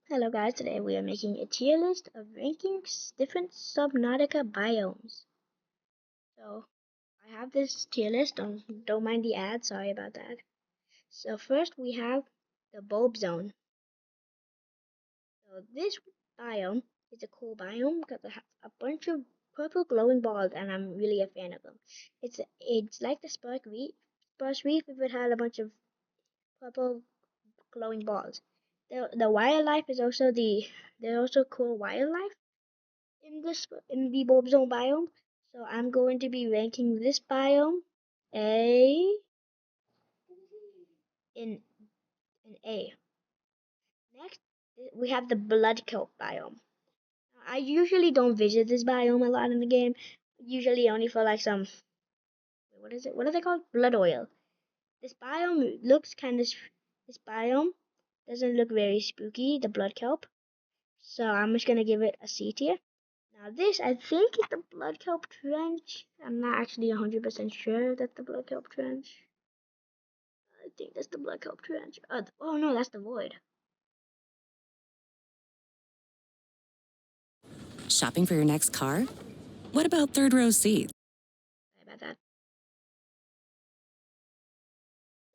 Hello guys, today we are making a tier list of ranking different subnautica biomes. So I have this tier list, don't mind the ad, sorry about that. So first we have the bulb zone. So this biome is a cool biome because it has a bunch of purple glowing balls and I'm really a fan of them. It's like the sparse reef if it had a bunch of purple glowing balls. The wildlife is also there's also cool wildlife in the bulb zone biome. So I'm going to be ranking this biome a in A. Next, we have the blood kelp biome. I usually don't visit this biome a lot in the game. Usually only for like some what is it? What are they called? Blood oil. This biome looks kind of this biome doesn't look very spooky. The blood kelp. So I'm just gonna give it a C tier. Now this, I think, is the blood kelp trench. I'm not actually 100% sure that's the blood kelp trench. I think that's the blood kelp trench. Oh no, that's the void. Shopping for your next car? What about third row seats? Sorry about that.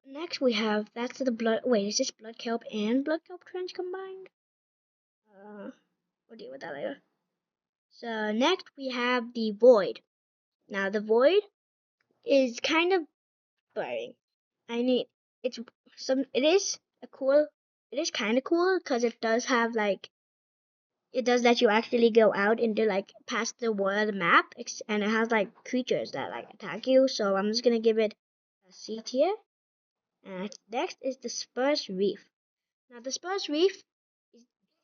Next we have, that's the blood, wait, is this blood kelp and blood kelp trench combined? We'll deal with that later. So next we have the void. Now the void is kind of boring. I need, it's it is a cool, it is kind of cool because it does have like it does let you actually go out into like past the world map, and it has like creatures that like attack you. So I'm just gonna give it a C tier. And next is the Spurs Reef. Now the Spurs Reef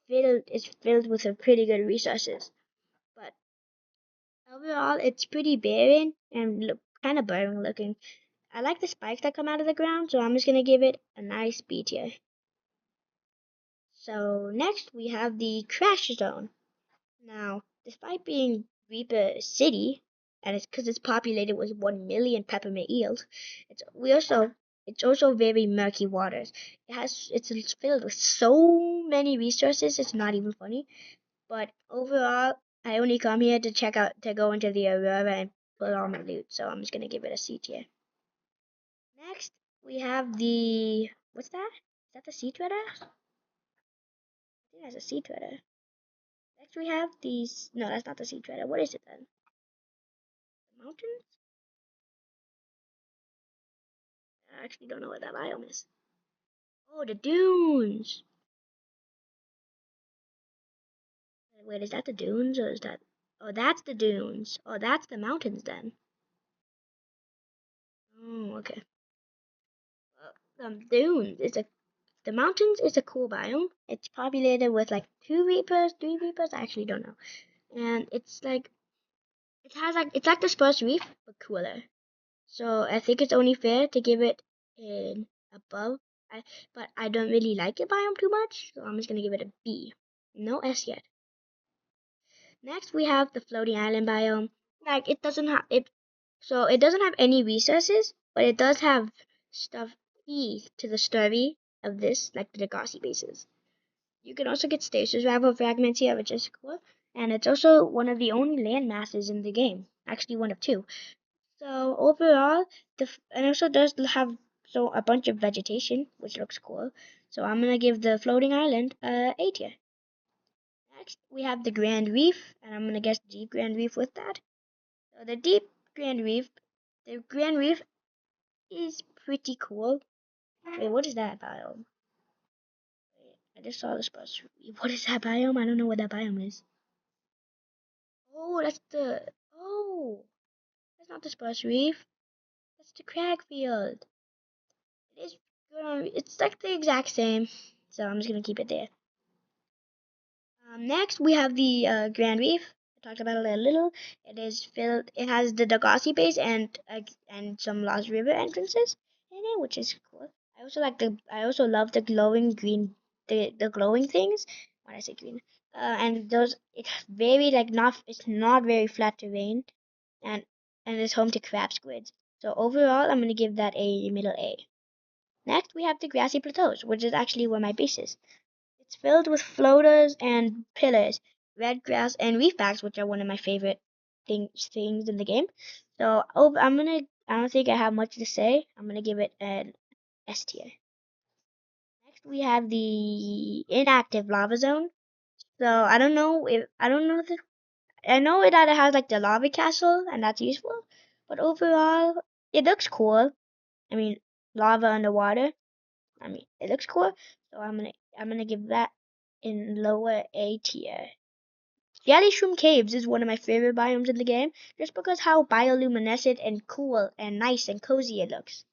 is filled with some pretty good resources, but overall it's pretty barren and kind of boring looking. I like the spikes that come out of the ground, so I'm just gonna give it a nice B tier. So next we have the Crash Zone. Now, despite being Reaper City, and it's because it's populated with 1 million peppermint eels, it's also very murky waters. It's filled with so many resources. It's not even funny. But overall, I only come here to go into the Aurora and put all my loot. So I'm just gonna give it a C tier. Next, we have the what's that? Is that the sea treader? I think that's a sea treader. Next, we have these. No, that's not the sea treader. What is it then? The mountains? I actually don't know what that biome is. Oh, the dunes. Wait, is that the dunes or is that? Oh, that's the dunes. Oh, that's the mountains then. Oh, okay. Dunes. The mountains is a cool biome. It's populated with like 2 reapers, 3 reapers. I actually don't know. And it's like the Spurs Reef but cooler. So I think it's only fair to give it an above. But I don't really like it biome too much, so I'm just gonna give it a B. No S yet. Next, we have the floating island biome. Like it doesn't have any resources, but it does have stuff key to the story of this, like the Degrassi bases. You can also get stasis rival fragments here, which is cool, and it's also one of the only land masses in the game. Actually, one of two. So overall, and also does have a bunch of vegetation, which looks cool. So I'm gonna give the floating island A tier. Next, we have the Grand Reef, and I'm gonna guess Deep Grand Reef with that. So the Deep Grand Reef, the Grand Reef is pretty cool. Wait, what is that biome? Wait, I just saw the spot. What is that biome? I don't know what that biome is. Oh, that's not the Spruce Reef. That's the Crag Field. It is good on. It's like the exact same, so I'm just gonna keep it there. Next, we have the Grand Reef. I talked about it a little. It is filled. It has the Degrassi base and some Lost River entrances in it, which is cool. I also like the. I also love the glowing green, the glowing things. When I say green, and those it's very like not. It's not very flat terrain, and it's home to crab squids. So overall, I'm gonna give that a middle A. Next, we have the grassy plateaus, which is actually where my base is. It's filled with floaters and pillars, red grass, and reef backs, which are one of my favorite things in the game. So I don't think I have much to say. I'm gonna give it an S tier. Next we have the inactive lava zone. So I don't know if I know it either has like the lava castle and that's useful, but overall it looks cool. I mean lava underwater. I mean it looks cool. So I'm gonna give that in lower A tier. Jelly Shroom Caves is one of my favorite biomes in the game, just because how bioluminescent and cool and nice and cozy it looks.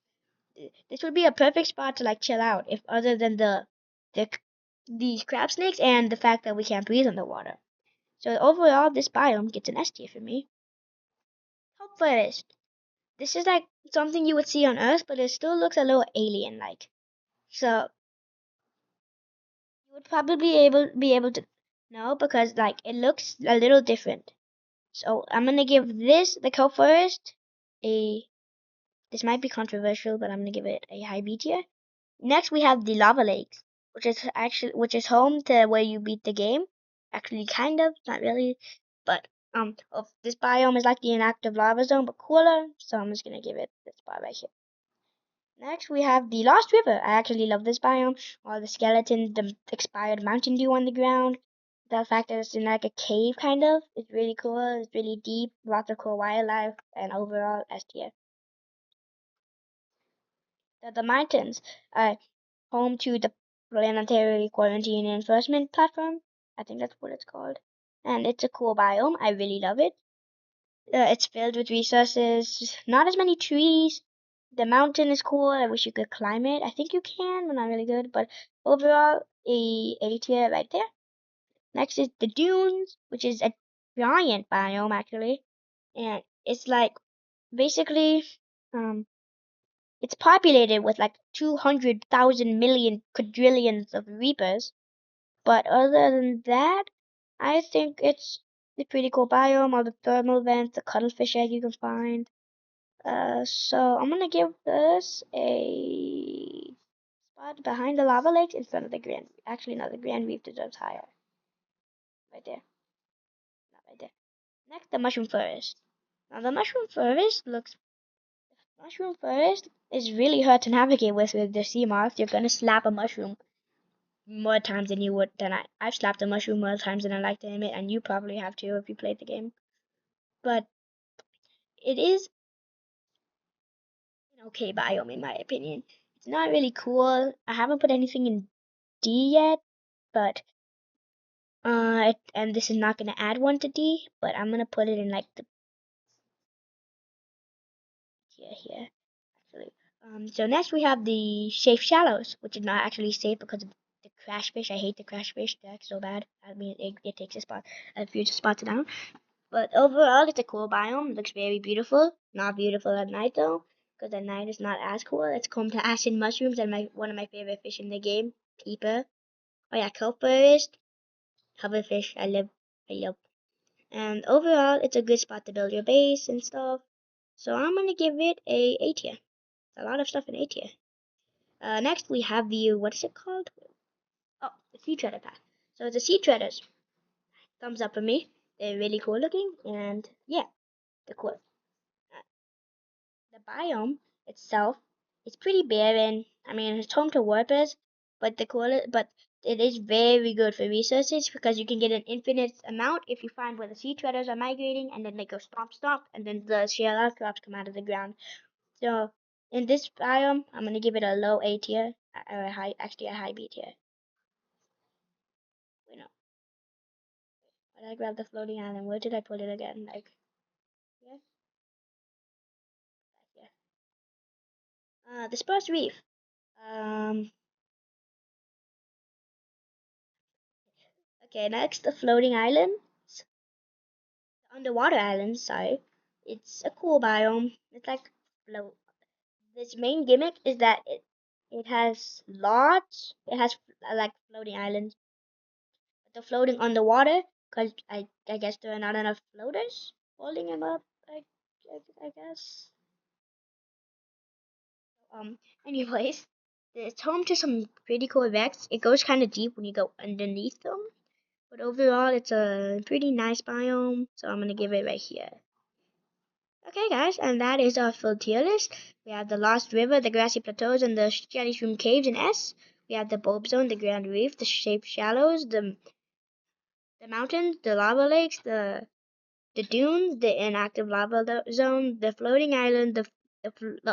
This would be a perfect spot to like chill out, if other than the these crab snakes and the fact that we can't breathe underwater. So overall, this biome gets an S tier for me. Hope Forest. This is like something you would see on Earth, but it still looks a little alien-like. So you would probably be able to know because like it looks a little different. So I'm gonna give the Cope Forest a. This might be controversial, but I'm gonna give it a high B tier. Next, we have the lava lakes, which is home to where you beat the game. Actually, kind of, not really, but this biome is like the inactive lava zone, but cooler. So I'm just gonna give it this spot right here. Next, we have the Lost River. I actually love this biome. All the skeletons, the expired Mountain Dew on the ground, the fact that it's in like a cave, kind of. It's really cool. It's really deep. Lots of cool wildlife, and overall S tier. The mountains. Home to the Planetary Quarantine Enforcement Platform. I think that's what it's called. And it's a cool biome. I really love it. It's filled with resources, not as many trees. The mountain is cool. I wish you could climb it. I think you can, but not really good. But overall, A tier right there. Next is the dunes, which is a giant biome actually, and it's like basically um it's populated with like 200,000 million quadrillions of reapers. But other than that, I think it's a pretty cool biome. All the thermal vents, the cuttlefish egg you can find. So I'm gonna give this a spot behind the lava lakes in front of the Grand. Actually, no, the Grand Reef deserves higher. Right there, not right there. Next, the Mushroom Forest. Now, the Mushroom Forest is really hard to navigate with the sea moss. You're gonna slap a mushroom more times than you would than I've slapped a mushroom more times than I like to admit, and you probably have too if you played the game. But it is an okay biome in my opinion. It's not really cool. I haven't put anything in D yet, but and this is not gonna add one to D, but I'm gonna put it in like the here actually. So next we have the safe shallows, which is not actually safe because of the crash fish. I hate the crash fish. They're so bad. I mean, it takes a few spots down. But overall, it's a cool biome. It looks very beautiful. Not beautiful at night though, because at night it's not as cool. It's home to acid mushrooms and one of my favorite fish in the game, keeper. Oh yeah, kelp forest, hoverfish. I love. And overall, it's a good spot to build your base and stuff. So I'm gonna give it A tier. A lot of stuff in A tier. Next we have the what is it called? Oh, the sea treader pack. So the sea treaders. Thumbs up for me. They're really cool looking, and yeah, they're cool. The biome itself is pretty barren. I mean, it's home to warpers, but but it is very good for resources because you can get an infinite amount if you find where the sea treaders are migrating, and then they go stomp stomp, and then the shell outcrops come out of the ground. So in this biome, I'm gonna give it a low A tier, or actually a high B tier. Wait, no, why did I grab the floating island? Where did I put it again? Like, yeah, yeah. The Spruce Reef. Um, okay, next the floating island. Underwater island, sorry. It's a cool biome. It's like float. This main gimmick is that it has lots. It has like floating islands. But they're floating underwater because I guess there are not enough floaters holding them up. I guess. Anyways. It's home to some pretty cool wrecks. It goes kind of deep when you go underneath them. But overall, it's a pretty nice biome, so I'm gonna give it right here. Okay, guys, and that is our full tier list. We have the Lost River, the Grassy Plateaus, and the Jelly Room Caves in S. We have the Bulb Zone, the Grand Reef, the Shaped Shallows, the mountains, the lava lakes, the dunes, the inactive lava zone, the floating island, the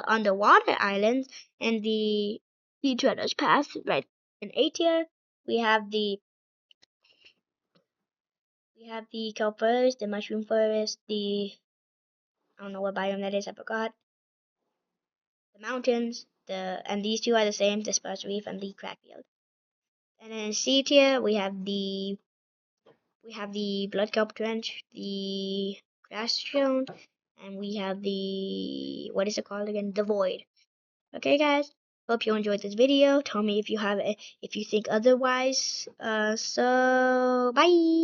underwater islands, and the Treader's Pass right in A tier. We have the kelp forest, the mushroom forest, I don't know what biome that is, I forgot. The mountains, and these two are the same, the sparse reef and the crackfield. And then in C tier we have the blood kelp trench, the grass stone, and we have the what is it called again? The void. Okay, guys. Hope you enjoyed this video. Tell me if you think otherwise. So bye.